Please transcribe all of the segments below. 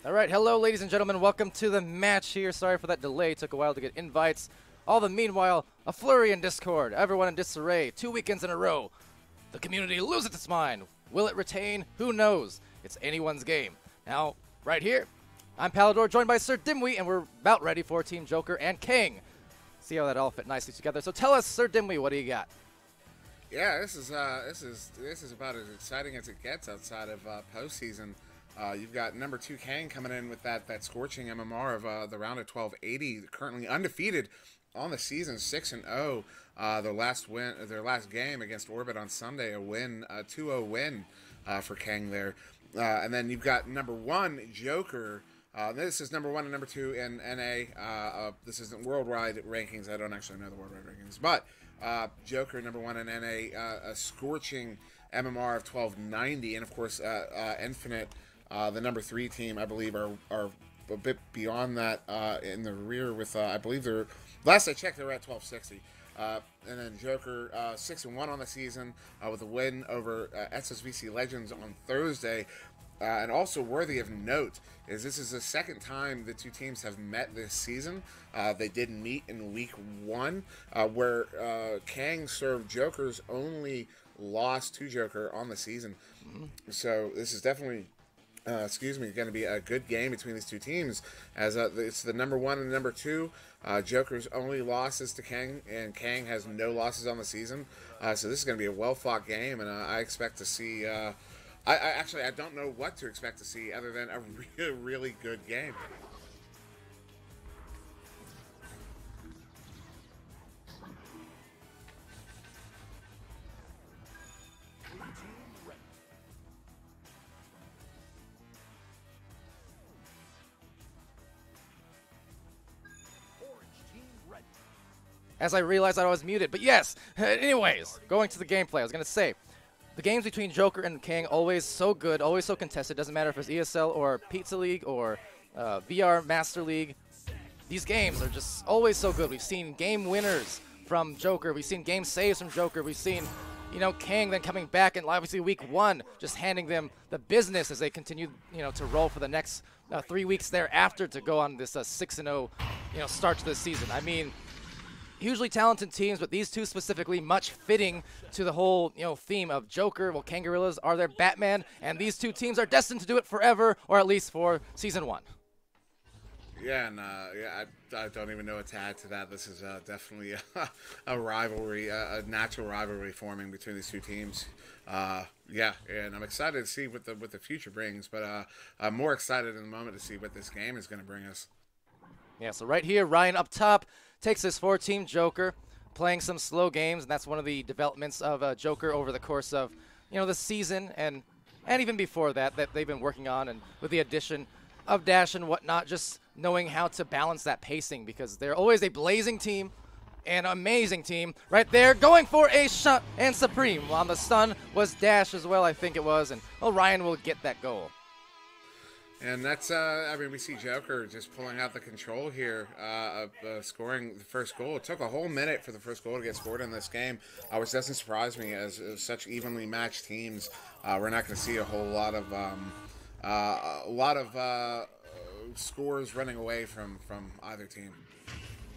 All right, hello, ladies and gentlemen. Welcome to the match here. Sorry for that delay. Took a while to get invites. All the meanwhile, a flurry in Discord. Everyone in disarray. 2 weekends in a row. The community loses its mind. Will it retain? Who knows? It's anyone's game. Now, right here, I'm Palidore, joined by SirDimwi, and we're about ready for Team Jokr and Kang. See how that all fit nicely together. So tell us, SirDimwi, what do you got? Yeah, this is about as exciting as it gets outside of postseason. You've got number 2 Kang coming in with that scorching MMR of the round of 1280, currently undefeated on the season, 6-0. Their last game against Orbit on Sunday, a win, a 2-0 win for Kang there. And then you've got number 1 Jokr. This is number 1 and number 2 in NA. This isn't worldwide rankings. I don't actually know the worldwide rankings, but Jokr number 1 in NA, a scorching MMR of 1290, and of course Infinite. The number 3 team, I believe, are a bit beyond that in the rear with, I believe they're, last I checked, they were at 1260. And then Jokr 6-1 on the season with a win over SSVC Legends on Thursday. And also worthy of note is this is the second time the two teams have met this season. They did meet in week 1, where Kang served Jokr's only loss to Jokr on the season. So this is definitely going to be a good game between these two teams, as it's the number 1 and number 2. Jokr's only losses to Kang, and Kang has no losses on the season. So this is going to be a well-fought game, and I expect to see. I don't know what to expect to see other than a really, really good game. As I realized I was muted, but yes. Anyways, going to the gameplay, I was going to say, the games between Jokr and Kang always so good, always so contested. Doesn't matter if it's ESL or Pizza League or VR Master League. These games are just always so good. We've seen game winners from Jokr. We've seen game saves from Jokr. We've seen, Kang then coming back and obviously week 1 just handing them the business as they continue, to roll for the next 3 weeks thereafter to go on this 6-0, start to the season. I mean, hugely talented teams, but these two specifically much fitting to the whole theme of Jokr. Well, Kangorillaz are their Batman, and these two teams are destined to do it forever, or at least for season 1. Yeah, and I don't even know what to add to that. This is definitely a rivalry, a natural rivalry forming between these two teams. Yeah, and I'm excited to see what the future brings, but I'm more excited in the moment to see what this game is going to bring us. Yeah, so right here, Ryan up top takes this 4-team Jokr, playing some slow games, and that's one of the developments of Jokr over the course of, the season and even before that they've been working on, and with the addition of Dash and whatnot, just knowing how to balance that pacing, because they're always a blazing team, an amazing team. Right there, going for a shot, and Supreme. On the stun was Dash as well, I think it was, and Ryan will get that goal. And that's, we see Jokr just pulling out the control here, scoring the first goal. It took a whole minute for the first goal to get scored in this game, which doesn't surprise me, as such evenly matched teams. We're not going to see a whole lot of scores running away from either team.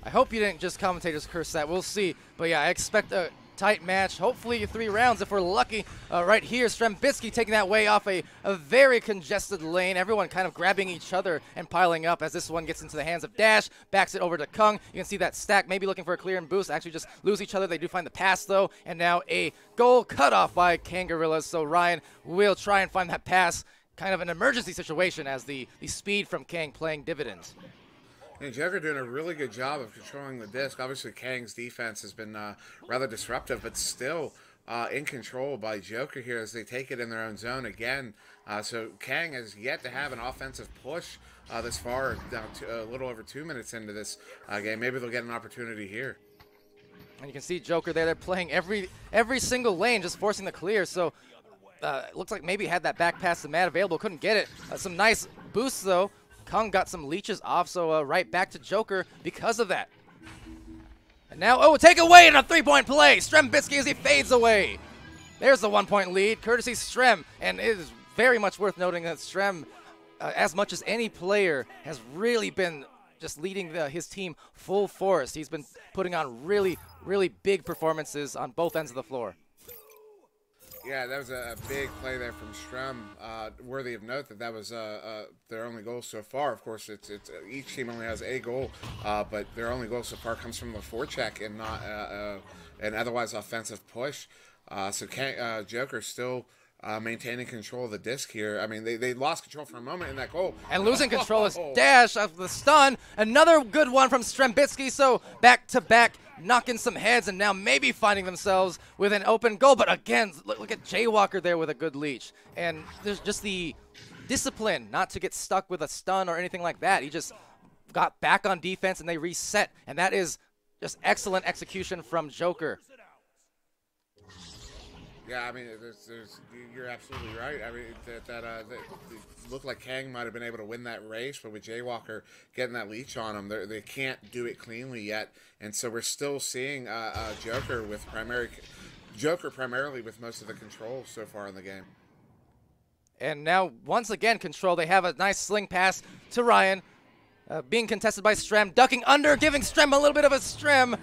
I hope you didn't just commentators curse that. We'll see. But yeah, I expect a tight match, hopefully 3 rounds if we're lucky. Right here, SirDimwi taking that way off a very congested lane. Everyone kind of grabbing each other and piling up as this one gets into the hands of Dash, backs it over to Kung. You can see that stack, maybe looking for a clear and boost, actually just lose each other. They do find the pass though, and now a goal cut off by Kangorillaz. So Ryan will try and find that pass, kind of an emergency situation as the speed from Kang playing dividends. And Jokr doing a really good job of controlling the disc. Obviously, Kang's defense has been rather disruptive, but still in control by Jokr here as they take it in their own zone again. So Kang has yet to have an offensive push this far, down to a little over 2 minutes into this game. Maybe they'll get an opportunity here. And you can see Jokr there. They're playing every single lane, just forcing the clear. So it looks like maybe had that back pass to Matt available, couldn't get it. Some nice boosts though. Kung got some leeches off, so right back to Jokr because of that. And now, take away in a 3-point play. SirDimwi as he fades away. There's the 1-point lead, courtesy Strem, and it is very much worth noting that Strem as much as any player, has really been just leading his team full force. He's been putting on really, really big performances on both ends of the floor. Yeah, that was a big play there from Strum. Worthy of note that was their only goal so far. Of course, it's each team only has a goal, but their only goal so far comes from the forecheck and not an otherwise offensive push. So Jokr still maintaining control of the disc here. I mean, they lost control for a moment in that goal. And losing control is Dash of the stun. Another good one from Strembitsky. So back-to-back, knocking some heads and now maybe finding themselves with an open goal. But again, look at Jokr there with a good leech. And there's just the discipline not to get stuck with a stun or anything like that. He just got back on defense and they reset. And that is just excellent execution from Jokr. Yeah, I mean, you're absolutely right. I mean, that it looked like Kang might have been able to win that race, but with Jokr getting that leech on him, they can't do it cleanly yet, and so we're still seeing Jokr primarily with most of the control so far in the game. And now, once again, control. They have a nice sling pass to Ryan, being contested by Strem, ducking under, giving Strem a little bit of a Strem.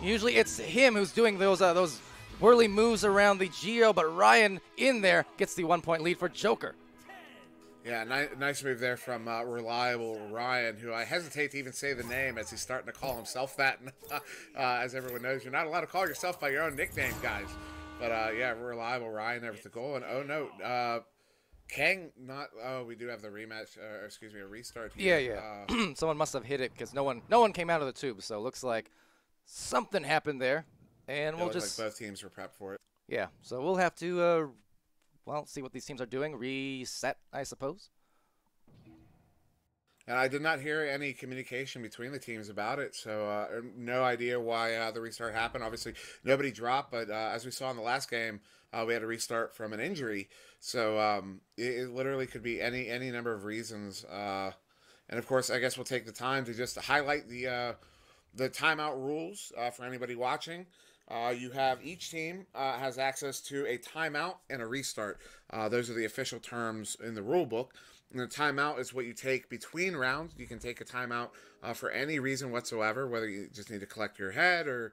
Usually, it's him who's doing those whirly moves around the Geo, but Ryan in there gets the 1-point lead for Jokr. Yeah, nice move there from reliable Ryan, who I hesitate to even say the name as he's starting to call himself that. As everyone knows, you're not allowed to call yourself by your own nickname, guys. But yeah, reliable Ryan there with the goal. And oh no, Kang not. Oh, we do have the rematch. Excuse me, a restart here. Yeah. Someone must have hit it because no one came out of the tube. So it looks like something happened there. And we'll just like both teams were prepped for it. Yeah, so we'll have to well, see what these teams are doing. Reset, I suppose. And I did not hear any communication between the teams about it, so no idea why the restart happened. Obviously, nobody dropped, but as we saw in the last game, we had a restart from an injury. So it literally could be any number of reasons. And of course, I guess we'll take the time to just highlight the timeout rules for anybody watching. You have each team has access to a timeout and a restart. Those are the official terms in the rule book. And the timeout is what you take between rounds. You can take a timeout for any reason whatsoever, whether you just need to collect your head or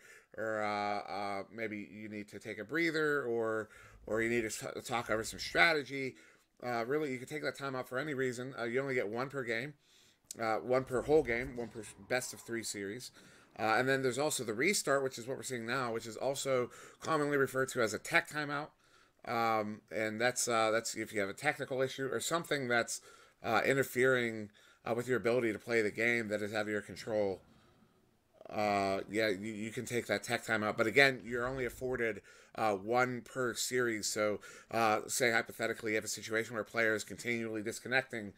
maybe you need to take a breather or you need to talk over some strategy. Really, you can take that timeout for any reason. You only get one per game, one per whole game, one per best of 3 series. And then there's also the restart, which is what we're seeing now, which is also commonly referred to as a tech timeout. And that's if you have a technical issue or something that's interfering with your ability to play the game that is out of your control. Yeah, you can take that tech timeout. But again, you're only afforded one per series. So say hypothetically you have a situation where a player is continually disconnecting,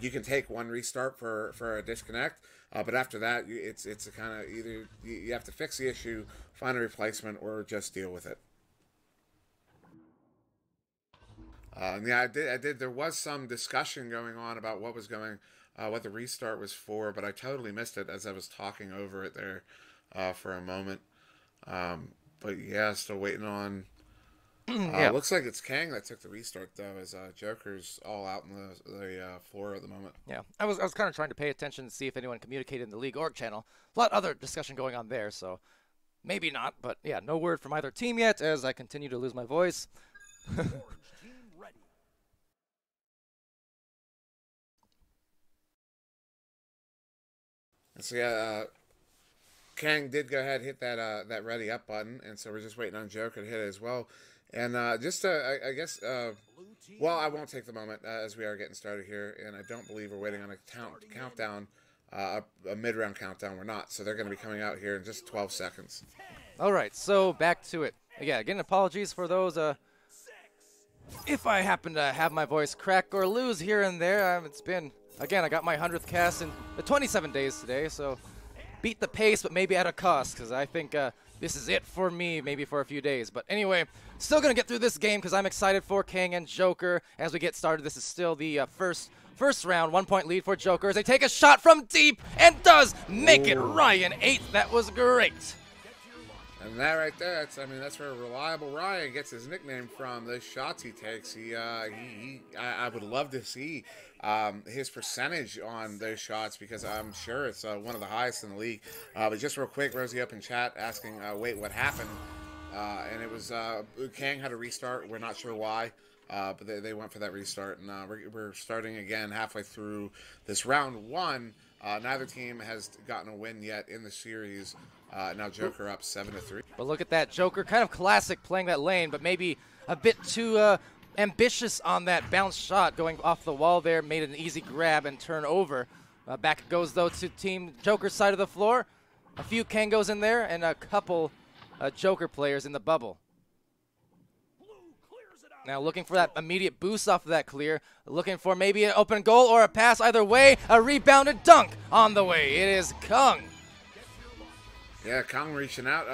you can take one restart for a disconnect. But after that, it's a kind of either you have to fix the issue, find a replacement, or just deal with it. Yeah, I did. There was some discussion going on about what the restart was for, but I totally missed it as I was talking over it there for a moment. But yeah, still waiting on. Yeah. Looks like it's Kang that took the restart though, as Jokr's all out in the floor at the moment. Yeah, I was kind of trying to pay attention to see if anyone communicated in the league org channel. A lot of other discussion going on there, so maybe not. But yeah, no word from either team yet as I continue to lose my voice. So yeah, Kang did go ahead and hit that ready up button, and so we're just waiting on Jokr to hit it as well. And just I guess, well, I won't take the moment as we are getting started here, and I don't believe we're waiting on a countdown, a mid-round countdown. We're not, so they're going to be coming out here in just 12 seconds. All right, so back to it. Yeah, again, apologies for those. If I happen to have my voice crack or lose here and there, it's been, again, I got my 100th cast in 27 days today, so beat the pace, but maybe at a cost, because I think this is it for me, maybe for a few days. But anyway, still going to get through this game because I'm excited for Kang and Jokr as we get started. This is still the first round, 1-point lead for Jokr as they take a shot from deep and does make it. Ryan 8th. That was great. And that right there, that's where Reliable Ryan gets his nickname from. Those shots he takes, I would love to see his percentage on those shots because I'm sure it's one of the highest in the league. But just real quick, Rosie up in chat asking, wait, what happened? And it was Kang had a restart. We're not sure why. But they went for that restart, and we're starting again halfway through this round one. Neither team has gotten a win yet in the series. Now Jokr up 7-3. But look at that, Jokr, kind of classic playing that lane, but maybe a bit too ambitious on that bounce shot going off the wall there, made it an easy grab and turn over. Back it goes, though, to Team Jokr's side of the floor. A few Kangos in there and a couple Jokr players in the bubble. Now looking for that immediate boost off of that clear. Looking for maybe an open goal or a pass. Either way, a rebounded dunk on the way. It is Kang. Yeah, Kang reaching out.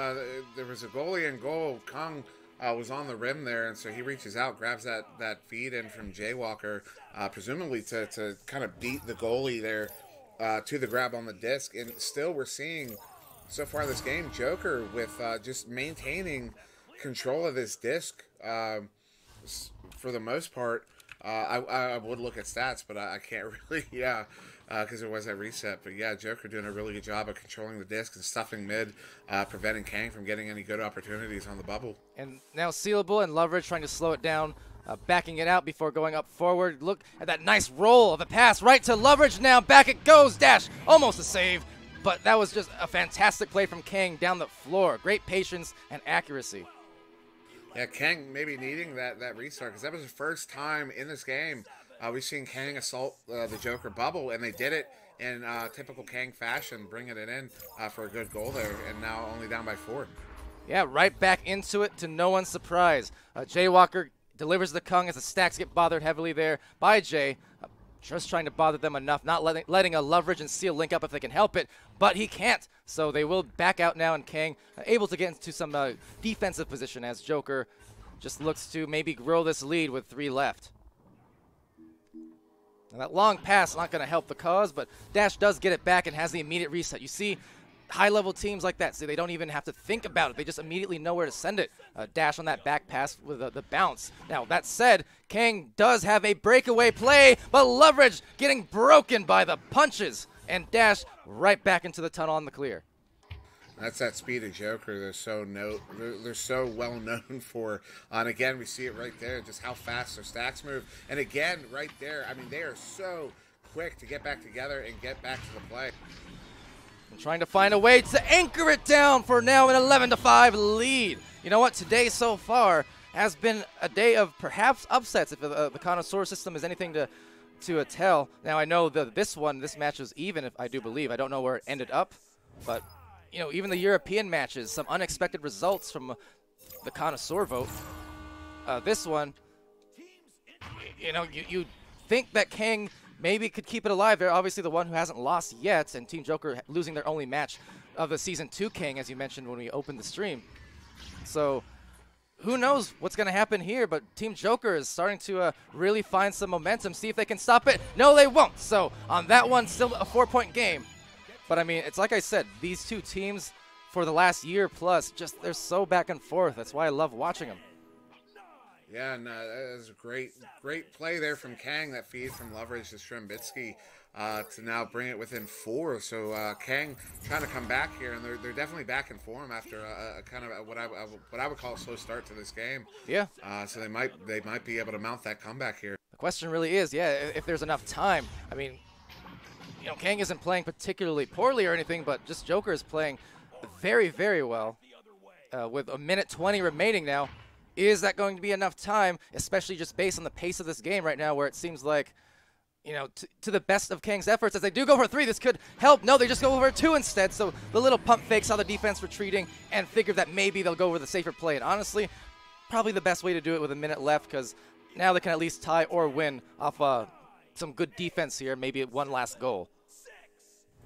There was a goalie in goal. Kang was on the rim there, and so he reaches out, grabs that feed in from Jokr, presumably to kind of beat the goalie there to the grab on the disc. And still we're seeing, so far this game, Jokr with just maintaining control of this disc. For the most part, I would look at stats, but I can't really, because it was that reset. But yeah, Jokr doing a really good job of controlling the disc and stuffing mid, preventing Kang from getting any good opportunities on the bubble. And now Sealable and Loveridge trying to slow it down, backing it out before going up forward. Look at that nice roll of the pass right to Loveridge. Now back it goes, dash, almost a save. But that was just a fantastic play from Kang down the floor. Great patience and accuracy. Yeah, Kang maybe needing that restart because that was the first time in this game we've seen Kang assault the Jokr bubble, and they did it in typical Kang fashion, bringing it in for a good goal there, and now only down by 4. Yeah, right back into it to no one's surprise. Jokr delivers the Kang as the stacks get bothered heavily there by Jay. Just trying to bother them enough, not letting a Loveridge and Seal link up if they can help it, but he can't. So they will back out now, and Kang able to get into some defensive position as Jokr just looks to maybe grow this lead with 3 left. Now that long pass not going to help the cause, but Dash does get it back and has the immediate reset. You see high-level teams like that, so they don't even have to think about it. They just immediately know where to send it. Dash on that back pass with the bounce. Now, that said, Kang does have a breakaway play, but Loveridge getting broken by the punches, and Dash right back into the tunnel on the clear. That's that speed of Jokr. They're so well known for. And again, we see it right there, just how fast their stacks move. And again, right there, they are so quick to get back together and get back to the play. And trying to find a way to anchor it down for now an 11-5 lead. You know what? Today so far has been a day of perhaps upsets if the connoisseur system is anything to tell. Now I know this match was even, if I do believe. I don't know where it ended up, but even the European matches, some unexpected results from the connoisseur vote. This one, you think that Kang maybe could keep it alive. They're obviously the one who hasn't lost yet, and Team Jokr losing their only match of the Season 2 Kang, as you mentioned when we opened the stream. So who knows what's going to happen here, but Team Jokr is starting to really find some momentum, see if they can stop it. No, they won't. So on that one, still a 4-point game. But, it's like I said, these two teams for the last year plus, they're so back and forth. That's why I love watching them. Yeah, and that was a great play there from Kang, that feed from Loveridge to Strembitsky to now bring it within 4. So Kang trying to come back here, and they're definitely back in form after a kind of what I would call a slow start to this game. Yeah. So they might be able to mount that comeback here. The question really is, if there's enough time. Kang isn't playing particularly poorly or anything, but just Jokr is playing very, very well. With a minute 20 remaining now, is that going to be enough time, especially just based on the pace of this game right now, where it seems like, to the best of Kang's efforts, as they do go for 3, this could help. No, they just go over 2 instead, so the little pump fake saw the defense retreating and figured that maybe they'll go over the safer play. And honestly, probably the best way to do it with a minute left, because now they can at least tie or win off some good defense here, maybe one last goal.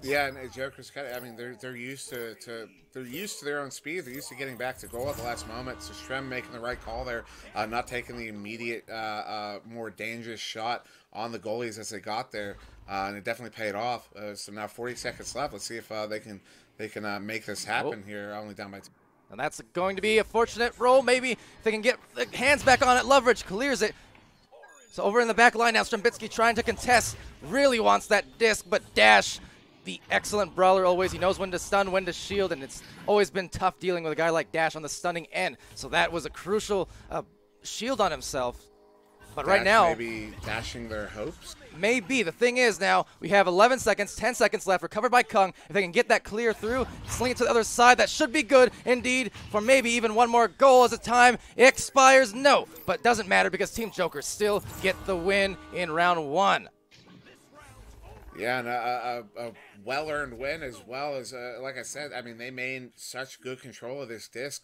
Yeah, and Jokr's kind of, they're used to their own speed. They're used to getting back to goal at the last moment. So Strem making the right call there, not taking the immediate, more dangerous shot on the goalies as they got there, and it definitely paid off. So now 40 seconds left. Let's see if they can make this happen here. Only down by 2. And that's going to be a fortunate roll. Maybe if they can get the hands back on it. Loveridge clears it. So over in the back line now, Strembitsky trying to contest. Really wants that disc, but Dash, the excellent brawler always. He knows when to stun, when to shield, and it's always been tough dealing with a guy like Dash on the stunning end. So that was a crucial shield on himself. But right now, maybe dashing their hopes. Maybe. The thing is now, we have 11 seconds, 10 seconds left, recovered by Kung. If they can get that clear through, sling it to the other side, that should be good indeed for maybe even one more goal as the time expires. No, but doesn't matter because Team Jokr still get the win in round 1. Yeah, and a well-earned win as well as, like I said, I mean, they made such good control of this disc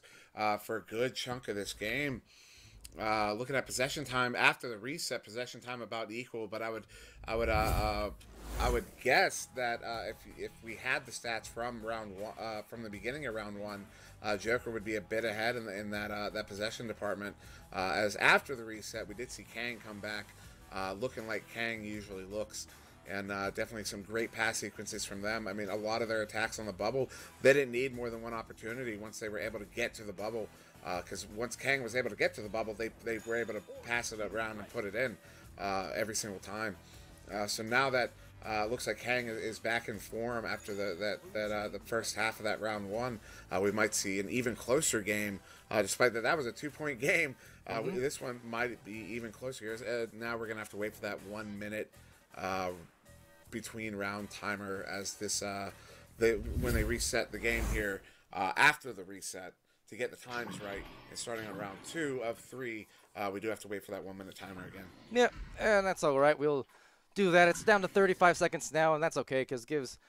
for a good chunk of this game. Looking at possession time after the reset, possession time about equal, but I would guess that if we had the stats from round 1, from the beginning of round 1, Jokr would be a bit ahead in that possession department. As after the reset, we did see Kang come back, looking like Kang usually looks. And definitely some great pass sequences from them. I mean, a lot of their attacks on the bubble, they didn't need more than one opportunity once they were able to get to the bubble. Because once Kang was able to get to the bubble, they were able to pass it around and put it in every single time. So now that looks like Kang is back in form after the first half of that round 1, we might see an even closer game. Despite that was a 2-point game, this one might be even closer. Now we're gonna have to wait for that 1 minute between round timer as this when they reset the game here after the reset to get the times right, and starting on round 2 of 3, we do have to wait for that 1 minute timer again. Yeah, and that's all right. We'll do that. It's down to 35 seconds now, and that's okay because gives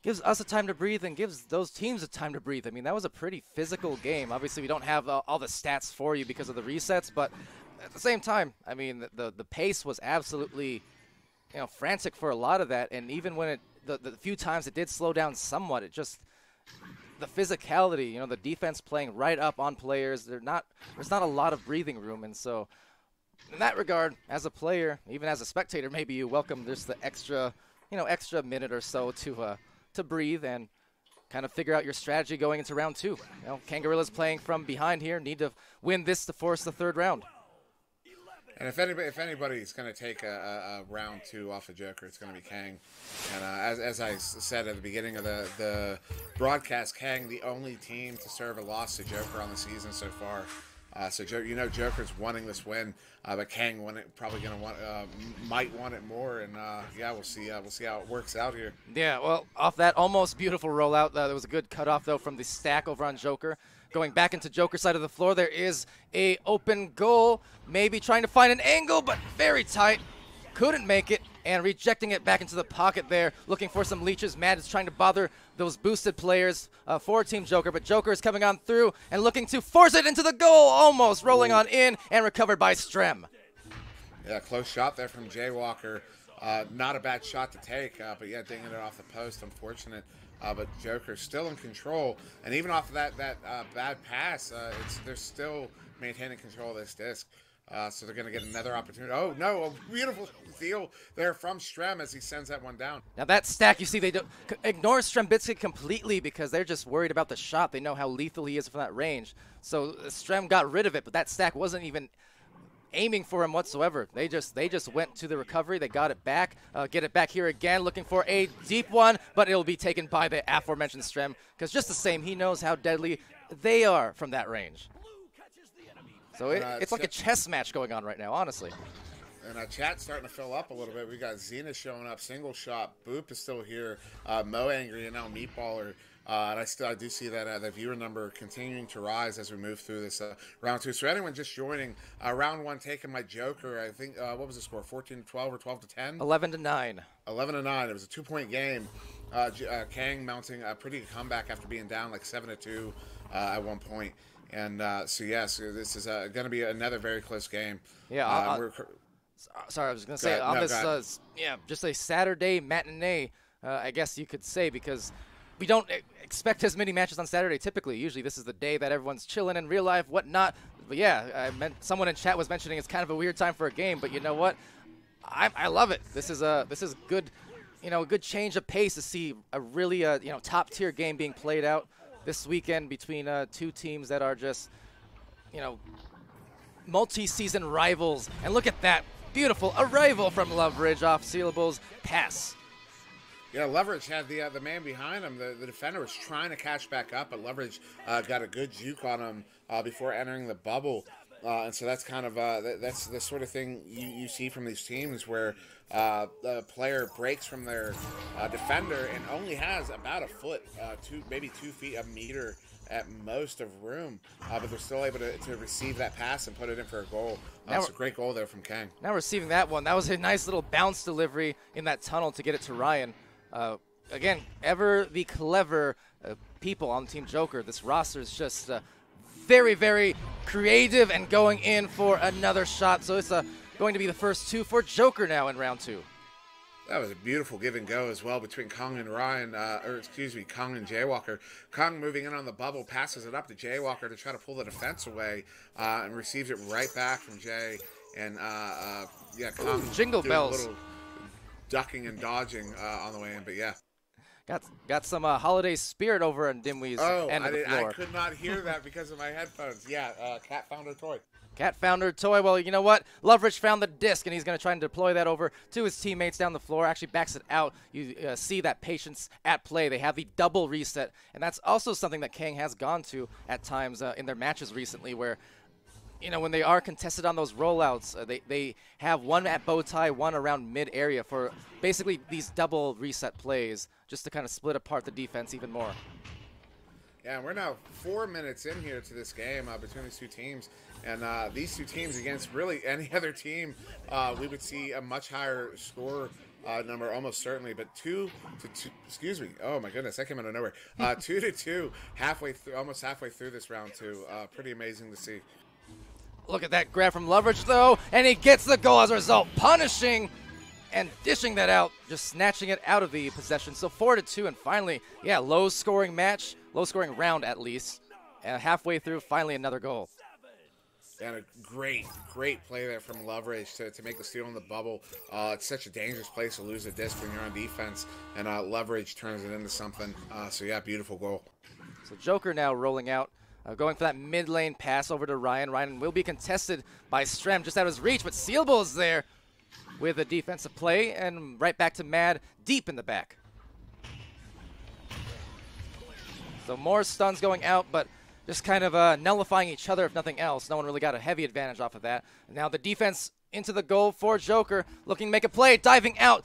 us a time to breathe and gives those teams a time to breathe. I mean, that was a pretty physical game. Obviously, we don't have all the stats for you because of the resets, but at the same time, I mean, the pace was absolutely, you know, frantic for a lot of that, and even when the few times it did slow down somewhat, it just, the physicality, you know, the defense playing right up on players, there's not a lot of breathing room, and so in that regard, as a player, even as a spectator, maybe you welcome just the extra minute or so to breathe and kind of figure out your strategy going into round 2. You know, Kangorillaz playing from behind here, need to win this to force the 3rd round. And if anybody's going to take a round 2 off of Jokr, it's going to be Kang. And as I said at the beginning of the broadcast, Kang, the only team to serve a loss to Jokr on the season so far. So you know Joker's wanting this win, but Kang probably going to might want it more. And yeah, we'll see how it works out here. Yeah, well, off that almost beautiful rollout, there was a good cutoff though from the stack over on Jokr. Going back into Jokr's side of the floor, there is a open goal. Maybe trying to find an angle, but very tight. Couldn't make it, and rejecting it back into the pocket there, looking for some leeches. Matt is trying to bother those boosted players for Team Jokr, but Jokr is coming on through and looking to force it into the goal, almost rolling on in and recovered by Strem. Yeah, close shot there from Jaywalker. Not a bad shot to take, but yeah, dinging it off the post, unfortunate. But Jokr's still in control, and even off of that bad pass, they're still maintaining control of this disc. So they're going to get another opportunity. Oh, no, a beautiful steal there from Strem as he sends that one down. Now that stack, you see, they don't ignore Strembitsky completely because they're just worried about the shot. They know how lethal he is from that range. So Strem got rid of it, but that stack wasn't even aiming for him whatsoever. They just went to the recovery. They got it back. Get it back here again, looking for a deep one, but it'll be taken by the aforementioned Strem because just the same, he knows how deadly they are from that range. So it's like a chess match going on right now, honestly. And chat's starting to fill up a little bit. We got Xena showing up, single shot. Boop is still here. Mo Angry and now Meatballer. And I do see that the viewer number continuing to rise as we move through this round 2. So anyone just joining, round 1 taking my Jokr. I think what was the score? 14-12 or 12-10? 11-9. 11-9. It was a 2-point game. Kang mounting a pretty good comeback after being down like 7-2 at one point. And so yes, this is going to be another very close game. Yeah. Sorry, I was going to say on this, just a Saturday matinee, I guess you could say, because we don't expect as many matches on Saturday typically. Usually this is the day that everyone's chilling in real life, whatnot. But yeah, someone in chat was mentioning it's kind of a weird time for a game, but you know what? I love it. This is good, a good change of pace to see a really top tier game being played out. this weekend between two teams that are just, you know, multi-season rivals. And look at that beautiful arrival from Loveridge off Sealable's pass. Yeah, Loveridge had the man behind him. The defender was trying to catch back up, but Loveridge got a good juke on him before entering the bubble. And so that's kind of that's the sort of thing you see from these teams where the player breaks from their defender and only has about a foot, maybe 2 feet, a meter at most of room, but they're still able to receive that pass and put it in for a goal. That's a great goal there from Kang. Now receiving that one, that was a nice little bounce delivery in that tunnel to get it to Ryan. Again, ever the clever people on Team Jokr. This roster is just very, very creative and going in for another shot. So it's going to be the first 2 for Jokr now in round 2. That was a beautiful give and go as well between Kong and Ryan, Kong and Jaywalker. Kong moving in on the bubble, passes it up to Jaywalker to try to pull the defense away, and receives it right back from Jay. And yeah, Kong jingle bells, a little ducking and dodging on the way in, but yeah. Got some holiday spirit over on Dimwi's end of the floor. I could not hear that because of my headphones. Yeah, Cat found a toy. Cat found her toy. Well, you know what? Loveridge found the disc, and he's going to try and deploy that over to his teammates down the floor. Actually backs it out. You see that patience at play. They have the double reset, and that's also something that Kang has gone to at times in their matches recently where, you know, when they are contested on those rollouts, they have one at bow tie, one around mid-area for basically these double reset plays just to kind of split apart the defense even more. Yeah, we're now 4 minutes in here to this game between these two teams. And these two teams against really any other team, we would see a much higher score number, almost certainly. But 2-2, excuse me. Oh my goodness, that came out of nowhere. 2-2, almost halfway through this round 2. Pretty amazing to see. Look at that grab from Loveridge though, and he gets the goal as a result, punishing and dishing that out, just snatching it out of the possession. So 4-2, and finally, yeah, low-scoring match, low-scoring round at least. And halfway through, finally another goal. And a great play there from Loveridge to make the steal in the bubble. It's such a dangerous place to lose a disc when you're on defense, and Loveridge turns it into something. So yeah, beautiful goal. So Jokr now rolling out, going for that mid-lane pass over to Ryan. Ryan will be contested by Strem just out of his reach, but Sealable is there with a defensive play, and right back to Mad deep in the back. So more stuns going out, but just kind of nullifying each other if nothing else. No one really got a heavy advantage off of that. Now the defense into the goal for Jokr, looking to make a play, diving out.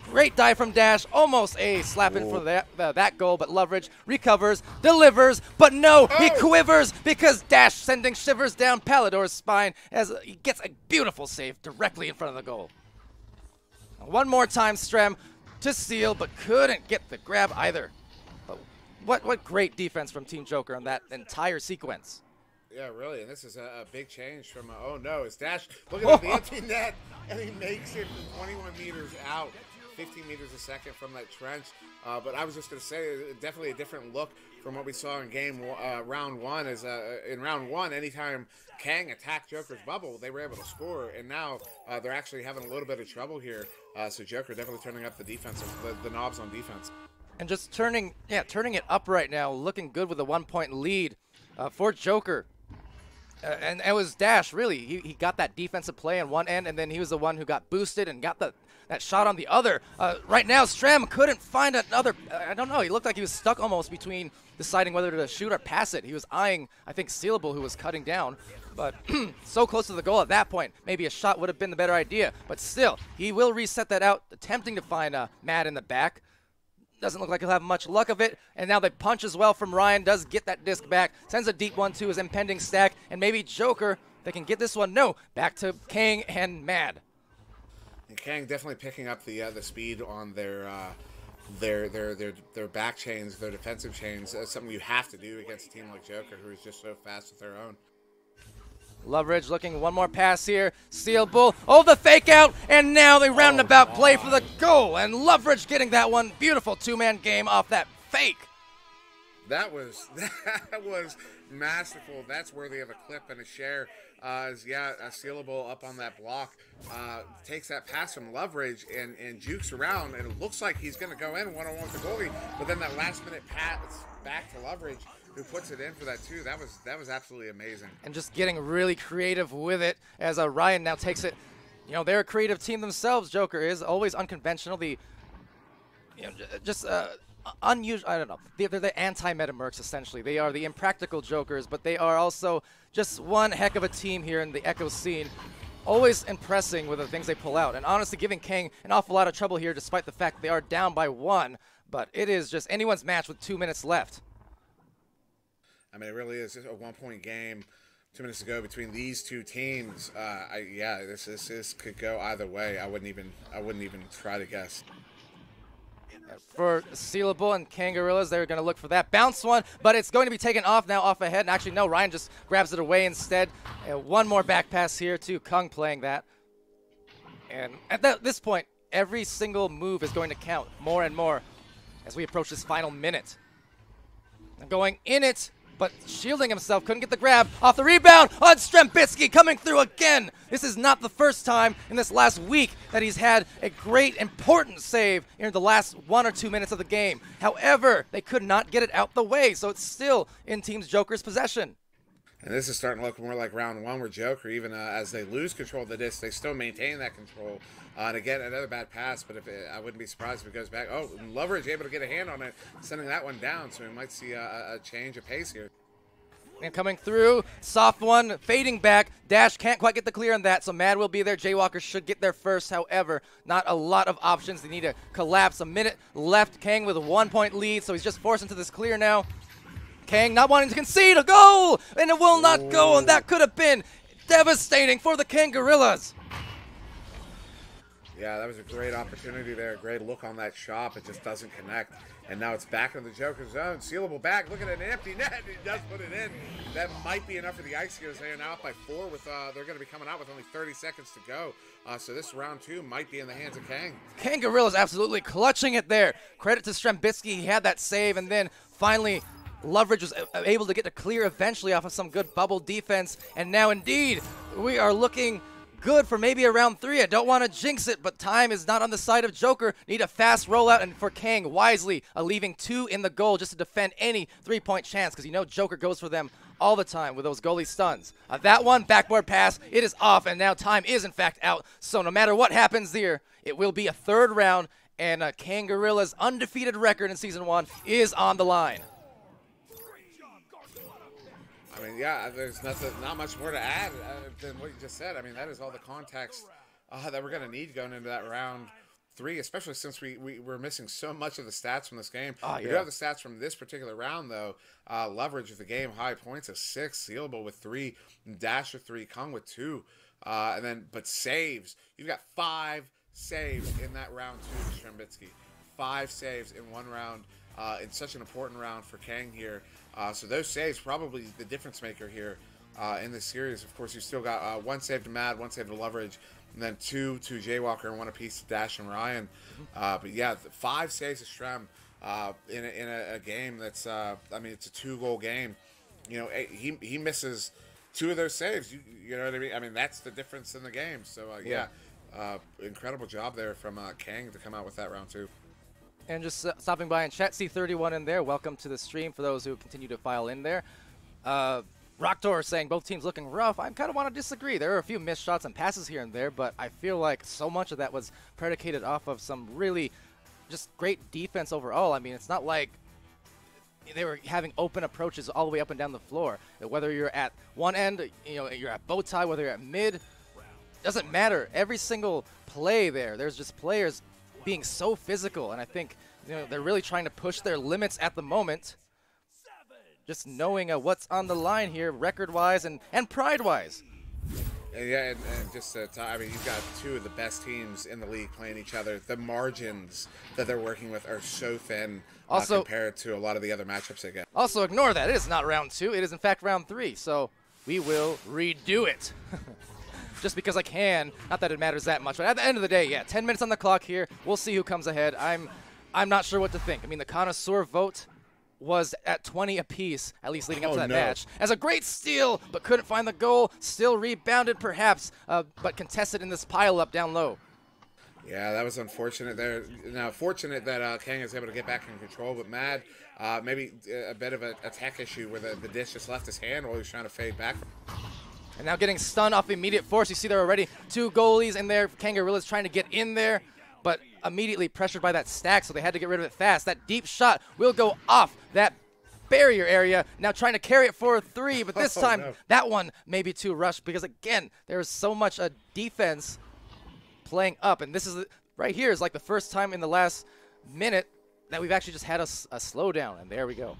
Great dive from Dash, almost a slap in for that goal, but Loveridge recovers, delivers, but no, he quivers because Dash sending shivers down Palidore's spine as he gets a beautiful save directly in front of the goal. One more time, Strem to seal, but couldn't get the grab either. But what great defense from Team Jokr on that entire sequence. Yeah, really, and this is a big change from, oh no, it's Dash looking at the empty net, and he makes it from 21 meters out, 15 meters a second from that trench. But I was just going to say, definitely a different look from what we saw in round 1. Is in round 1, anytime Kang attacked Jokr's bubble, they were able to score, and now they're actually having a little bit of trouble here. So Jokr definitely turning up the defense, the knobs on defense. And just turning it up right now, looking good with a 1-point lead for Jokr. And it was Dash, really. He got that defensive play on one end, and then he was the one who got boosted and got that shot on the other. Right now, Strem couldn't find another. I don't know. He looked like he was stuck almost between deciding whether to shoot or pass it. He was eyeing, I think, Sealable, who was cutting down. But so close to the goal at that point, maybe a shot would have been the better idea. But still, he will reset that out, attempting to find Matt in the back. Doesn't look like he'll have much luck of it. And now the punch as well from Ryan does get that disc back. Sends a deep one to his impending stack. And maybe Jokr, they can get this one. No, back to Kang and Mad. And Kang definitely picking up the speed on their back chains, their defensive chains. That's something you have to do against a team like Jokr, who is just so fast with their own. Loveridge looking, one more pass here. Sealable, oh, the fake out, and now the roundabout play for the goal. And Loveridge getting that one. Beautiful two-man game off that fake. That was masterful. That's worthy of a clip and a share. Sealable up on that block, takes that pass from Loveridge and jukes around, and it looks like he's going to go in one-on-one with the goalie, but then that last-minute pass back to Loveridge who puts it in for that too. That was absolutely amazing. And just getting really creative with it as Ryan now takes it. You know, they're a creative team themselves. Jokr is always unconventional. The just unusual. I don't know. They're the anti-meta mercs essentially. They are the impractical Jokers, but they are also just one heck of a team here in the Echo scene. Always impressing with the things they pull out, and honestly giving Kang an awful lot of trouble here despite the fact they are down by 1, but it is just anyone's match with 2 minutes left. I mean, it really is just a 1-point game. 2 minutes to go between these two teams. Yeah, this could go either way. I wouldn't even try to guess. For Sealable and Kangorillaz, they're going to look for that bounce one, but it's going to be taken off now, off ahead. And actually, no, Ryan just grabs it away instead. One more back pass here to Kung playing that. And at this point, every single move is going to count more and more as we approach this final minute. Going in it, but shielding himself, couldn't get the grab. Off the rebound on SirDimwi coming through again. This is not the first time in this last week that he's had a great, important save in the last 1 or 2 minutes of the game. However, they could not get it out the way, so it's still in Team Jokr's possession. And this is starting to look more like round 1 where Jokr, even as they lose control of the disc, they still maintain that control. And again, another bad pass, but I wouldn't be surprised if it goes back. Oh, Loveridge able to get a hand on it, sending that one down, so we might see a change of pace here. And coming through, soft one, fading back. Dash can't quite get the clear on that, so Mad will be there. Jaywalker should get there first. However, not a lot of options. They need to collapse. A minute left. Kang with a 1-point lead, so he's just forced into this clear now. Kang not wanting to concede a goal, and it will not go, and that could have been devastating for the Kangorillaz. Yeah, that was a great opportunity there. Great look on that shot. It just doesn't connect. And now it's back in the Jokr zone. Sealable back. Look at an empty net. He does put it in. That might be enough for the Ice Gears. They are now up by 4 with they're going to be coming out with only 30 seconds to go. So this round 2 might be in the hands of Kang. Kangorillaz absolutely clutching it there. Credit to SirDimwi. He had that save, and then finally Loveridge was able to get to clear eventually off of some good bubble defense. And now indeed, we are looking good for maybe a round 3. I don't want to jinx it, but time is not on the side of Jokr. Need a fast rollout, and for Kang, wisely leaving 2 in the goal just to defend any 3-point chance, because you know Jokr goes for them all the time with those goalie stuns. That one, backboard pass, it is off, and now time is in fact out. So no matter what happens here, it will be a 3rd round, and Kangorillaz' undefeated record in Season 1 is on the line. I mean, yeah, there's not much more to add than what you just said. I mean, that is all the context that we're going to need going into that round 3, especially since we're missing so much of the stats from this game. We do have the stats from this particular round, though. Loveridge with the game high points of 6, Sealable with 3, Dash with 3, Kung with 2, but saves. You've got 5 saves in that round 2 for SirDimwi. 5 saves in 1 round. In such an important round for Kang here. So those saves probably the difference maker here in this series. Of course, you still got 1 save to Mad, 1 save to Loveridge, and then 2 to Jaywalker and 1 apiece to Dash and Ryan. But yeah, 5 saves to Srem in a game that's, I mean, it's a 2-goal game. You know, he misses 2 of those saves. You know what I mean? I mean, that's the difference in the game. So yeah, incredible job there from Kang to come out with that round 2. And just stopping by in chat, C31 in there. Welcome to the stream for those who continue to file in there. Rocktor saying both teams looking rough. I kind of want to disagree. There are a few missed shots and passes here and there, but I feel like so much of that was predicated off of some really just great defense overall. I mean, it's not like they were having open approaches all the way up and down the floor. Whether you're at one end, you know, you're at bow tie, whether you're at mid, doesn't matter. Every single play there's just players being so physical, and I think they're really trying to push their limits at the moment. Just knowing what's on the line here, record-wise and pride-wise. Yeah, and just I mean, you've got 2 of the best teams in the league playing each other. The margins that they're working with are so thin also, compared to a lot of the other matchups they get. Also, ignore that. It is not round 2. It is, in fact, round 3. So we will redo it. Just because I can, not that it matters that much, but at the end of the day, yeah, 10 minutes on the clock here. We'll see who comes ahead. I'm not sure what to think. I mean, the connoisseur vote was at 20 apiece, at least leading up to that match. As a great steal, but couldn't find the goal. Still rebounded, perhaps, but contested in this pile-up down low. Yeah, that was unfortunate there. Now, fortunate that Kang is able to get back in control, but Mad, maybe a bit of a tech issue where the dish just left his hand while he was trying to fade back. And now getting stunned off immediate force. You see there already 2 goalies in there. Kangorillaz trying to get in there, but immediately pressured by that stack, so they had to get rid of it fast. That deep shot will go off that barrier area. Now trying to carry it for a 3, but this time that one may be too rushed because, again, there is so much defense playing up. And this is right here is like the first time in the last minute that we've actually just had a slowdown. And there we go.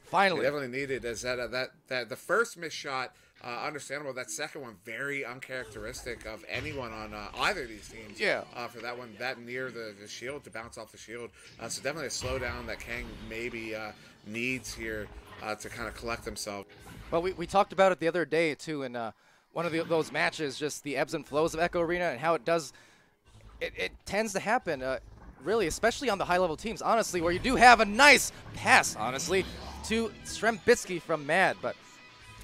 Finally. We definitely needed as that the first missed shot, understandable. That second one, very uncharacteristic of anyone on either of these teams. Yeah. For that one, that near the shield to bounce off the shield. So definitely a slowdown that Kang maybe needs here to kind of collect himself. Well, we talked about it the other day too in one of those matches, just the ebbs and flows of Echo Arena and how it does. It tends to happen, really, especially on the high-level teams, honestly, where you do have a nice pass, honestly, to SirDimwi from Mad, but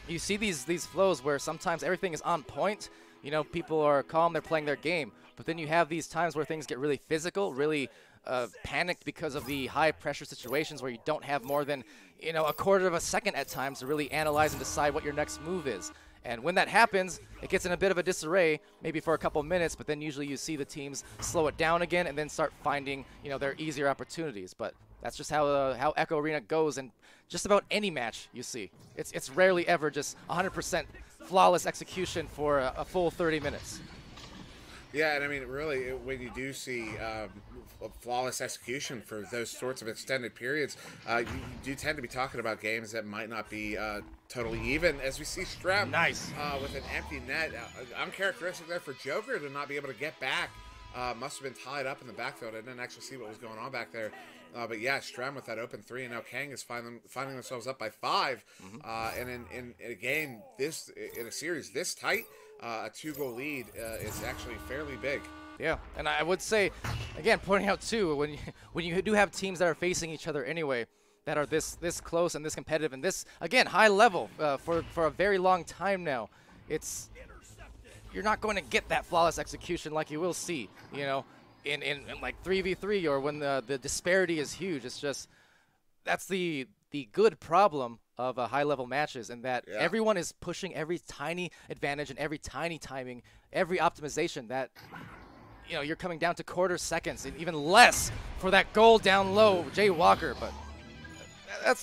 you see these flows where sometimes everything is on point. You know, people are calm, they're playing their game, but then you have these times where things get really physical, really panicked because of the high-pressure situations where you don't have more than, you know, a quarter of a second at times to really analyze and decide what your next move is. And when that happens, it gets in a bit of a disarray, maybe for a couple of minutes, but then usually you see the teams slow it down again and then start finding, you know, their easier opportunities. But that's just how Echo Arena goes in just about any match you see. It's rarely ever just 100% flawless execution for a full 30 minutes. Yeah, and I mean, really, when you do see flawless execution for those sorts of extended periods, you do tend to be talking about games that might not be totally even. As we see Strem with an empty net, uncharacteristic there for Jokr to not be able to get back. Must have been tied up in the backfield. I didn't actually see what was going on back there. But yeah, Strem with that open 3, and now Kang is finding themselves up by 5. And in a game in a series this tight, a 2-goal lead is actually fairly big. Yeah, and I would say, again, pointing out too, when you do have teams that are facing each other anyway, that are this close and this competitive and this, again, high level for a very long time now, you're not going to get that flawless execution like you will see, you know, in like 3v3 or when the disparity is huge. It's just, that's the good problem of high-level matches, and that everyone is pushing every tiny advantage and every tiny timing, every optimization that, you know, you're coming down to quarter seconds and even less for that goal down low, Jokr. But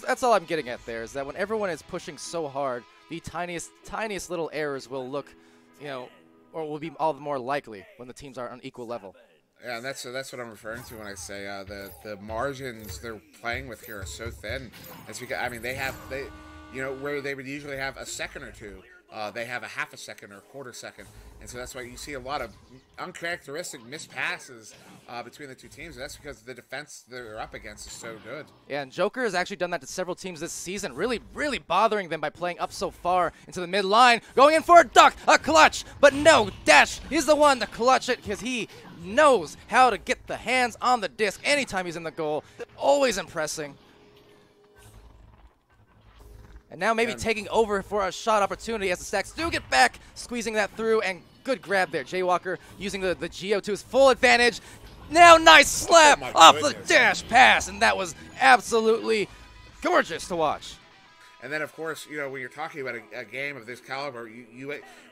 that's all I'm getting at there, is that when everyone is pushing so hard, the tiniest little errors will look, you know, or will be all the more likely when the teams are on equal level. Yeah, and that's what I'm referring to when I say the margins they're playing with here are so thin. It's because, I mean, they you know, where they would usually have a second or two, they have a half a second or a quarter second, and so that's why you see a lot of uncharacteristic missed passes between the two teams. And that's because the defense they're up against is so good. Yeah, and Jokr has actually done that to several teams this season, really bothering them by playing up so far into the mid-line, going in for a duck, a clutch, but no, Dash is the one to clutch it because he knows how to get the hands on the disc anytime he's in the goal. Always impressing. And now maybe taking over for a shot opportunity as the Stacks do get back, squeezing that through, and good grab there. Jokr using the Geo to his full advantage. Now nice slap off the dash pass, and that was absolutely gorgeous to watch. And then, of course, you know, when you're talking about a game of this caliber,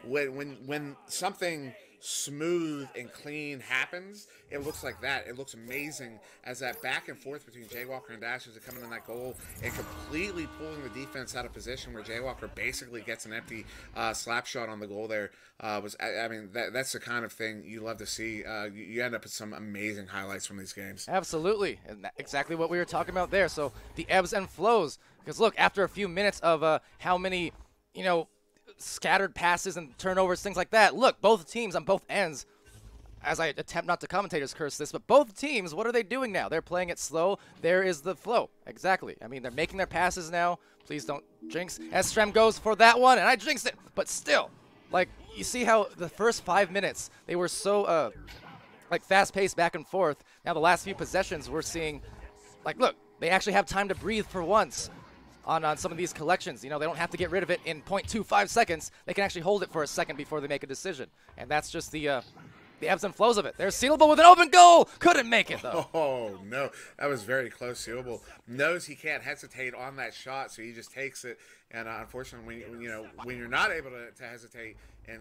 when something smooth and clean happens, it looks like that. It looks amazing as that back and forth between Jokr and Dash as they come in that goal and completely pulling the defense out of position where Jokr basically gets an empty slap shot on the goal there. I mean, that's the kind of thing you love to see. You end up with some amazing highlights from these games. Absolutely, and exactly what we were talking about there. So the ebbs and flows, because look, after a few minutes of how many, you know, scattered passes and turnovers, things like that. Look, both teams on both ends, as I attempt not to commentators curse this, but both teams, what are they doing now? They're playing it slow. There is the flow. Exactly. I mean, they're making their passes now. Please don't jinx. As Strem goes for that one, and I jinxed it. But still, like, you see how the first 5 minutes, they were so, like, fast-paced back and forth. Now the last few possessions, we're seeing, like, look, they actually have time to breathe for once. On some of these collections, you know, they don't have to get rid of it in 0.25 seconds. They can actually hold it for a second before they make a decision, and that's just the the ebbs and flows of it. There's Sealable with an open goal. Couldn't make it, though. Oh, no. That was very close. Sealable knows he can't hesitate on that shot, so he just takes it. And unfortunately, when you're not able to hesitate and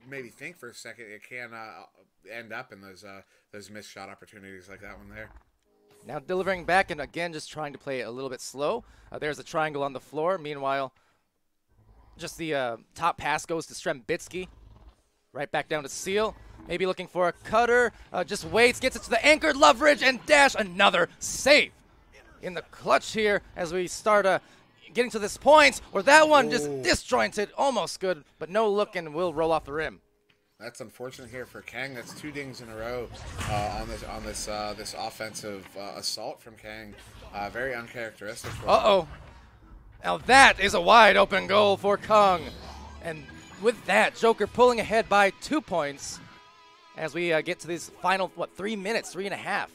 maybe think for a second, it can end up in those missed shot opportunities like that one there. Now delivering back, and again, just trying to play it a little bit slow. There's a triangle on the floor. Meanwhile, just the top pass goes to SirDimwi. Right back down to Seal. Maybe looking for a cutter. Just waits, gets it to the anchored leverage, and dash. Another save in the clutch here as we start getting to this point where that one just disjointed. Almost good, but no look and will roll off the rim. That's unfortunate here for Kang. That's 2 dings in a row on this offensive assault from Kang. Very uncharacteristic. Uh-oh. Now that is a wide open goal for Kang. And with that, Jokr pulling ahead by 2 points as we get to these final, 3 minutes, 3.5.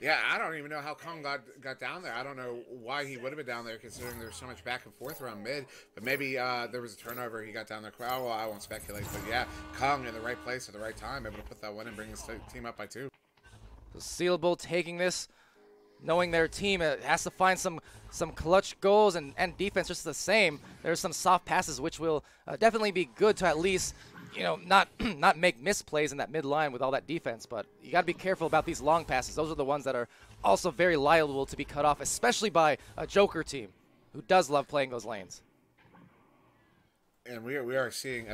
Yeah, I don't even know how Kang got down there. I don't know why he would have been down there considering there was so much back and forth around mid. But maybe there was a turnover. He got down there. Oh, well, I won't speculate. But yeah, Kang in the right place at the right time, able to put that one and bring his team up by 2. So Sealable taking this, knowing their team has to find some clutch goals and defense just the same. There's some soft passes which will definitely be good to at least, not make misplays in that mid line with all that defense. But you got to be careful about these long passes. Those are the ones that are also very liable to be cut off, especially by a Jokr team who does love playing those lanes. And we are seeing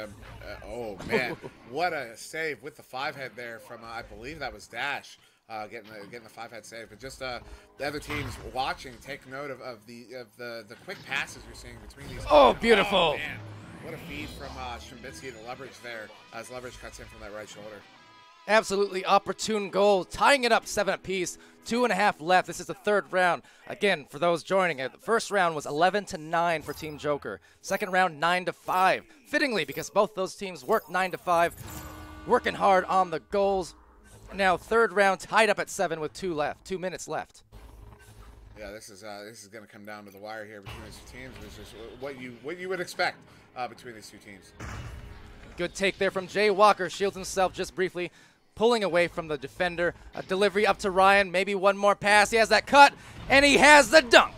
oh man, what a save with the 5-head there from I believe that was Dash. Getting the 5-head save, but just the other teams watching take note of the quick passes you're seeing between these. Oh, beautiful! Oh, man. What a feed from SirDimwi to leverage there as leverage cuts in from that right shoulder. Absolutely opportune goal, tying it up 7 apiece. 2.5 left. This is the 3rd round. Again, for those joining it, the first round was 11-9 for Team Jokr. Second round 9-5. Fittingly, because both those teams worked 9-5, working hard on the goals. Now 3rd round tied up at 7 with 2 minutes left. Yeah, this is going to come down to the wire here between these 2 teams, which is what you would expect between these 2 teams. Good take there from Jay Walker. Shields himself just briefly, pulling away from the defender. A delivery up to Ryan. Maybe one more pass. He has that cut, and he has the dunk.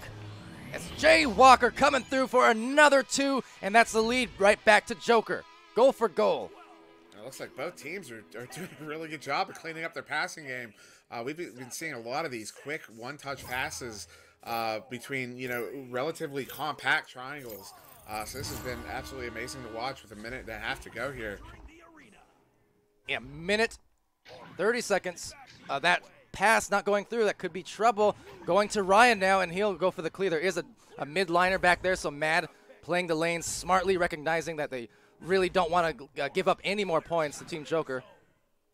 It's Jay Walker coming through for another 2, and that's the lead right back to Jokr. Goal for goal. It looks like both teams are doing a really good job of cleaning up their passing game. We've been seeing a lot of these quick one-touch passes between, relatively compact triangles. So this has been absolutely amazing to watch with 1.5 minutes to go here. Yeah, minute, 30 seconds. That pass not going through, that could be trouble. Going to Ryan now, and he'll go for the clear. There is a mid-liner back there, so Mad playing the lane smartly, recognizing that they really don't want to give up any more points to Team Jokr.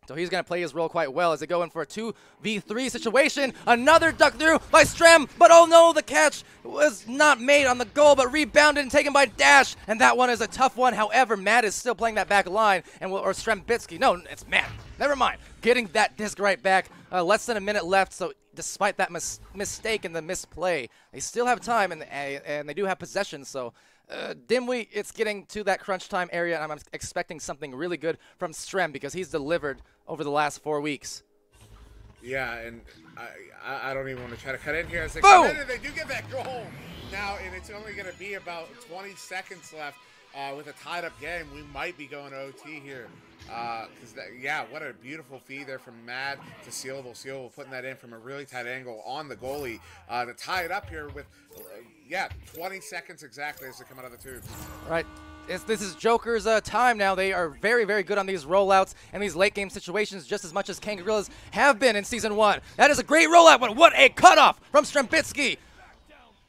So he's going to play his role quite well as they go in for a 2v3 situation. Another duck through by Strem, but oh no, the catch was not made on the goal, but rebounded and taken by Dash, and that one is a tough one. However, Matt is still playing that back line, or SirDimwi. No, it's Matt. Never mind. Getting that disc right back. Less than a minute left, so despite that mistake and the misplay, they still have time, and they do have possession, so Dimwi, it's getting to that crunch time area, and I'm expecting something really good from Strem because he's delivered over the last 4 weeks. Yeah, and I don't even want to try to cut in here. As they come in and they do get that goal now, and it's only going to be about 20 seconds left. With a tied-up game, we might be going to OT here. What a beautiful feed there from Mad to Sealable. Sealable putting that in from a really tight angle on the goalie to tie it up here with, 20 seconds exactly as they come out of the tubes. All right. This is Jokr's time now. They are very, very good on these rollouts and these late-game situations just as much as Kangorillaz have been in Season 1. That is a great rollout, but what a cutoff from SirDimwi.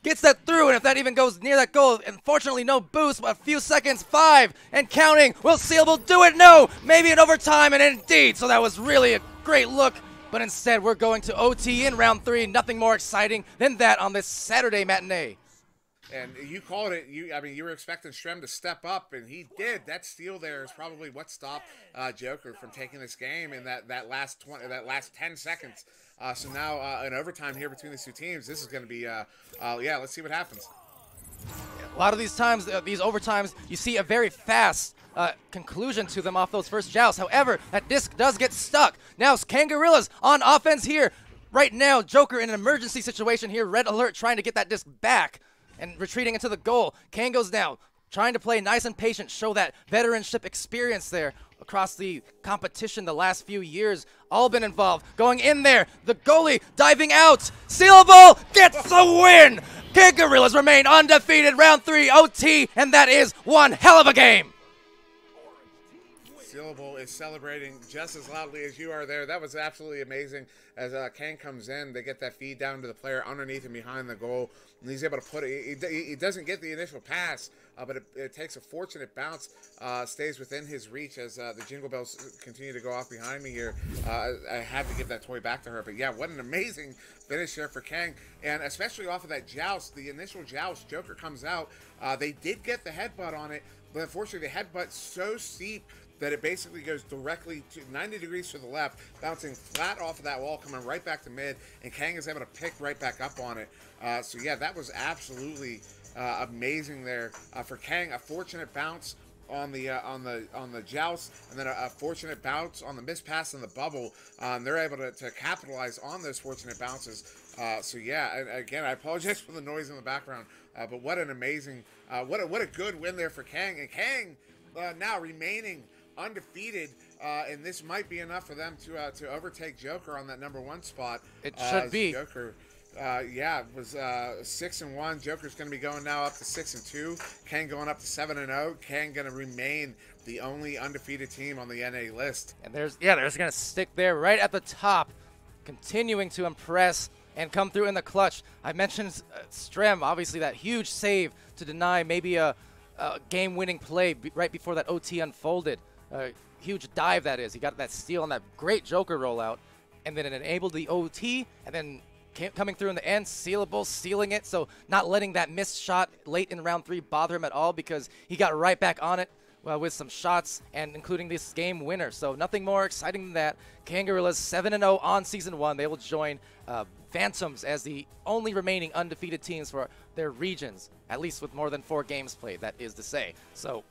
Gets that through, and if that even goes near that goal, unfortunately no boost, but a few seconds, 5 and counting. Will Sealable do it? No, maybe in overtime, and indeed. So that was really a great look, but instead we're going to OT in round 3. Nothing more exciting than that on this Saturday matinee. And you called it. You were expecting Strem to step up, and he did. That steal there is probably what stopped Jokr from taking this game in that last 10 seconds. So now in overtime here between these 2 teams, this is going to be, let's see what happens. A lot of these times, these overtimes, you see a very fast conclusion to them off those first jousts. However, that disc does get stuck. Now, Kangorillaz on offense here. Right now, Jokr in an emergency situation here. Red alert trying to get that disc back and retreating into the goal. Kango's now trying to play nice and patient, show that veteranship experience there across the competition the last few years. All been involved. Going in there, the goalie diving out. Sealable gets the win. Kangorillaz remain undefeated. Round 3 OT, and that is one hell of a game. Syllable is celebrating just as loudly as you are there. That was absolutely amazing. As Kang comes in, they get that feed down to the player underneath and behind the goal, and he's able to put it. He doesn't get the initial pass, but it takes a fortunate bounce, stays within his reach as the jingle bells continue to go off behind me here. I have to give that toy back to her, but yeah, what an amazing finish there for Kang, and especially off of that joust, the initial joust, Jokr comes out. They did get the headbutt on it, but unfortunately the headbutt's so steep that it basically goes directly to 90 degrees to the left, bouncing flat off of that wall, coming right back to mid, and Kang is able to pick right back up on it. So yeah, that was absolutely amazing there for Kang. A fortunate bounce on the joust, and then a fortunate bounce on the missed pass in the bubble. They're able to capitalize on those fortunate bounces. So yeah, and again, I apologize for the noise in the background, but what an amazing, what a good win there for Kang. And Kang now remaining undefeated, and this might be enough for them to overtake Jokr on that #1 spot. It should be. Jokr, yeah, was 6-1. Jokr's going to be going now up to 6-2. Kang going up to 7-0. Kang going to remain the only undefeated team on the NA list. And they're going to stick there right at the top, continuing to impress and come through in the clutch. I mentioned Strem, obviously that huge save to deny maybe a game-winning play right before that OT unfolded. Huge dive that is. He got that steal on that great Jokr rollout, and then it enabled the OT, and then coming through in the end, Sealable stealing it, so not letting that missed shot late in round 3 bother him at all, because he got right back on it with some shots, and including this game winner. So nothing more exciting than that. Kangorillaz 7-0 on Season 1. They will join Phantoms as the only remaining undefeated teams for their regions, at least with more than 4 games played, that is to say. So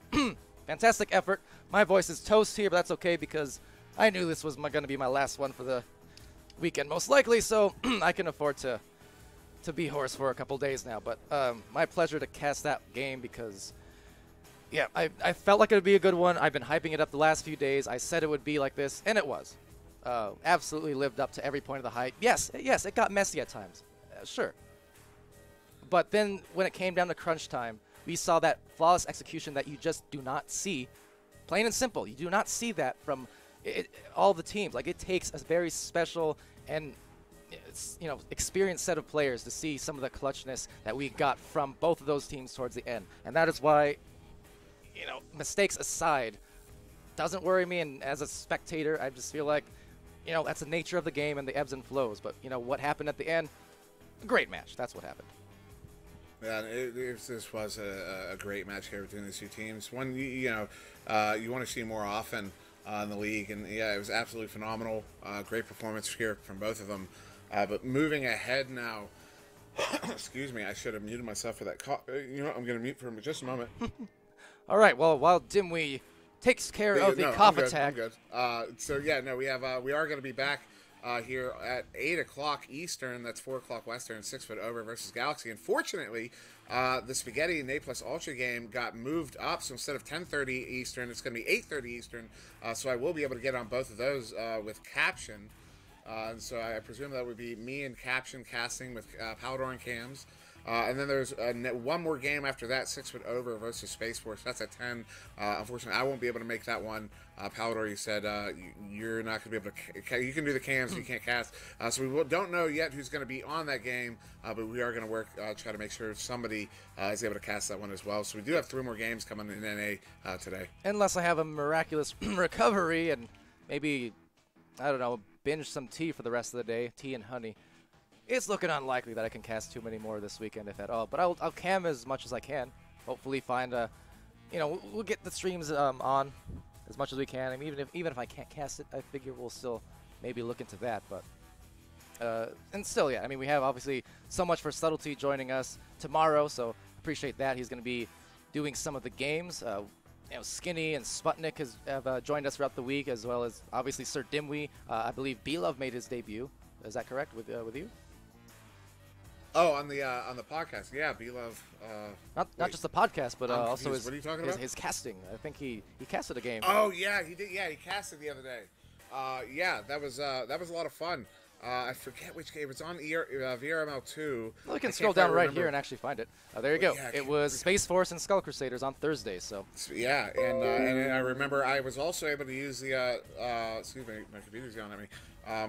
fantastic effort. My voice is toast here, but that's okay because I knew this was going to be my last one for the weekend, most likely, so I can afford to be hoarse for a couple days now. But my pleasure to cast that game because, yeah, I felt like it would be a good one. I've been hyping it up the last few days. I said it would be like this, and it was. Absolutely lived up to every point of the hype. Yes, it got messy at times, sure. But then when it came down to crunch time, we saw that flawless execution that you just do not see. Plain and simple, you do not see that from all the teams. Like, it takes a very special and experienced set of players to see some of the clutchness that we got from both of those teams towards the end. And that is why, mistakes aside, doesn't worry me. And as a spectator, I just feel like, that's the nature of the game and the ebbs and flows. But, what happened at the end? A great match. That's what happened. Yeah, this was a great match here between these two teams. One, you want to see more often in the league, and yeah, it was absolutely phenomenal. Great performance here from both of them. But moving ahead now, excuse me, I should have muted myself for that call. I'm going to mute for just a moment. All right, well, while Dimwi takes care of the cough attack. I'm good. So yeah, no, we are going to be back here at 8 o'clock Eastern. That's 4 o'clock Western. 6 foot over versus Galaxy. Unfortunately, the Spaghetti and A+ Ultra game got moved up. So instead of 10:30 Eastern, it's going to be 8:30 Eastern. So I will be able to get on both of those with caption. And so I presume that would be me and caption casting with Palidore and Cams. And then there's one more game after that, 6 foot over versus Space Force. That's at 10. Unfortunately, I won't be able to make that one. Palidore, you said you're not going to be able to. You can do the cams, you can't cast. So we don't know yet who's going to be on that game, but we are going to work, try to make sure somebody is able to cast that one as well. So we do have 3 more games coming in NA today. Unless I have a miraculous recovery and maybe, I don't know, binge some tea for the rest of the day, tea and honey. It's looking unlikely that I can cast too many more this weekend, if at all. But I'll cam as much as I can. Hopefully find a, we'll get the streams on as much as we can. I mean, even if I can't cast it, I figure we'll still maybe look into that. But and still, yeah. I mean, we have obviously so much for Subtlety joining us tomorrow, so appreciate that. He's going to be doing some of the games. Skinny and Sputnik have joined us throughout the week, as well as obviously SirDimwi. I believe B-Love made his debut. Is that correct with you? Oh, on the podcast, yeah, B-Love. Not just the podcast, but also what are you talking about? his casting. I think he casted a game. Oh yeah, he did. Yeah, he casted the other day. Yeah, that was a lot of fun. I forget which game. It's on VRML 2. Well, we can scroll down right here and actually find it. There you go. Yeah, it was Space Force and Skull Crusaders on Thursday. So yeah, and I remember I was also able to use the excuse me, my computer's yelling at me.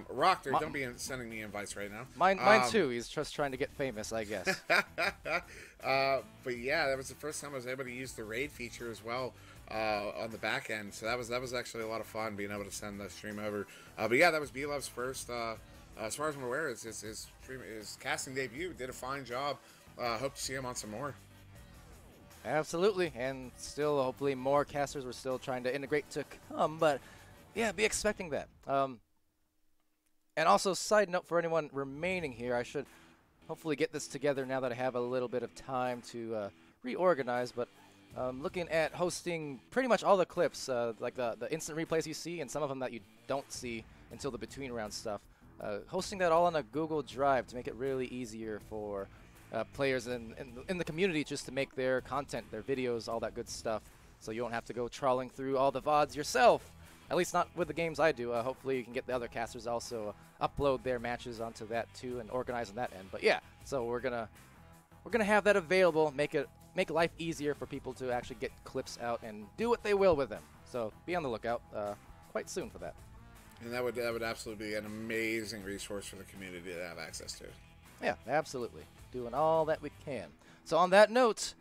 Rock, don't be sending me invites right now. Mine too. He's just trying to get famous, I guess. But yeah, that was the first time I was able to use the raid feature as well on the back end. So that was actually a lot of fun being able to send the stream over. But yeah, that was B-Love's first. As far as I'm aware, his casting debut. Did a fine job. Hope to see him on some more. Absolutely, and still hopefully more casters. We're still trying to integrate to come, but yeah, be expecting that. And also, side note for anyone remaining here, I should hopefully get this together now that I have a little bit of time to reorganize. But looking at hosting pretty much all the clips, like the instant replays you see, and some of them that you don't see until the between round stuff. Hosting that all on a Google Drive to make it really easier for players in the community just to make their content, their videos, all that good stuff. So you don't have to go trawling through all the VODs yourself. At least not with the games I do. Hopefully you can get the other casters also upload their matches onto that too and organize on that end. But yeah, so we're gonna have that available. Make life easier for people to actually get clips out and do what they will with them. So be on the lookout quite soon for that. And that would absolutely be an amazing resource for the community to have access to. Yeah, absolutely. Doing all that we can. So on that note,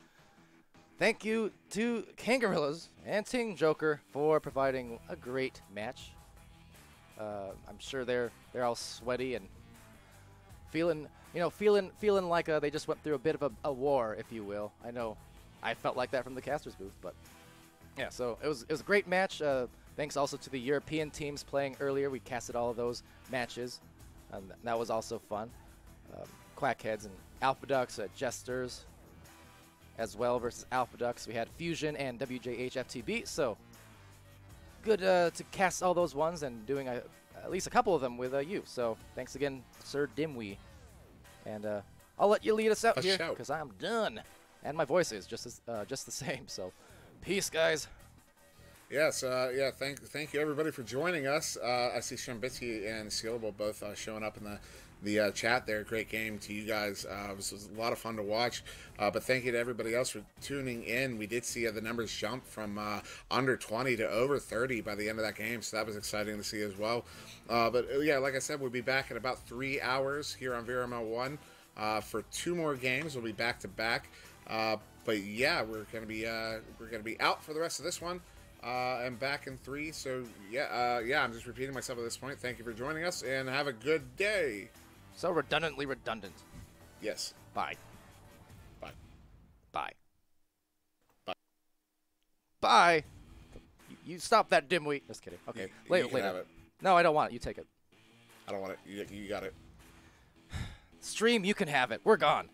thank you to Kangorillaz and Team Jokr for providing a great match. I'm sure they're all sweaty and feeling like they just went through a bit of a war, if you will. I know I felt like that from the casters booth, but yeah. So it was a great match. Thanks also to the European teams playing earlier. We casted all of those matches, and that was also fun. Quackheads and Alpha Ducks, Jesters as well versus Alpha Ducks. We had Fusion and WJHFTB, so good to cast all those ones and doing at least a couple of them with you. So thanks again, SirDimwi. And I'll let you lead us out here because I'm done. And my voice is just the same. So peace, guys. Yes, yeah, thank you everybody for joining us. I see Shambitsky and Sealable both showing up in the chat there. Great game to you guys. It was a lot of fun to watch. But thank you to everybody else for tuning in. We did see the numbers jump from under 20 to over 30 by the end of that game, so that was exciting to see as well. But yeah, like I said, we'll be back in about 3 hours here on VRML 1 for 2 more games. We'll be back to back. But yeah, we're gonna be out for the rest of this one. And back in 3, so yeah, I'm just repeating myself at this point. Thank you for joining us, and have a good day. So redundantly redundant. Yes. Bye. Bye. Bye. Bye. Bye. You stop that, dimwit. Just kidding. Okay, later. Have it. No, I don't want it. You take it. I don't want it. You got it. Stream, you can have it. We're gone.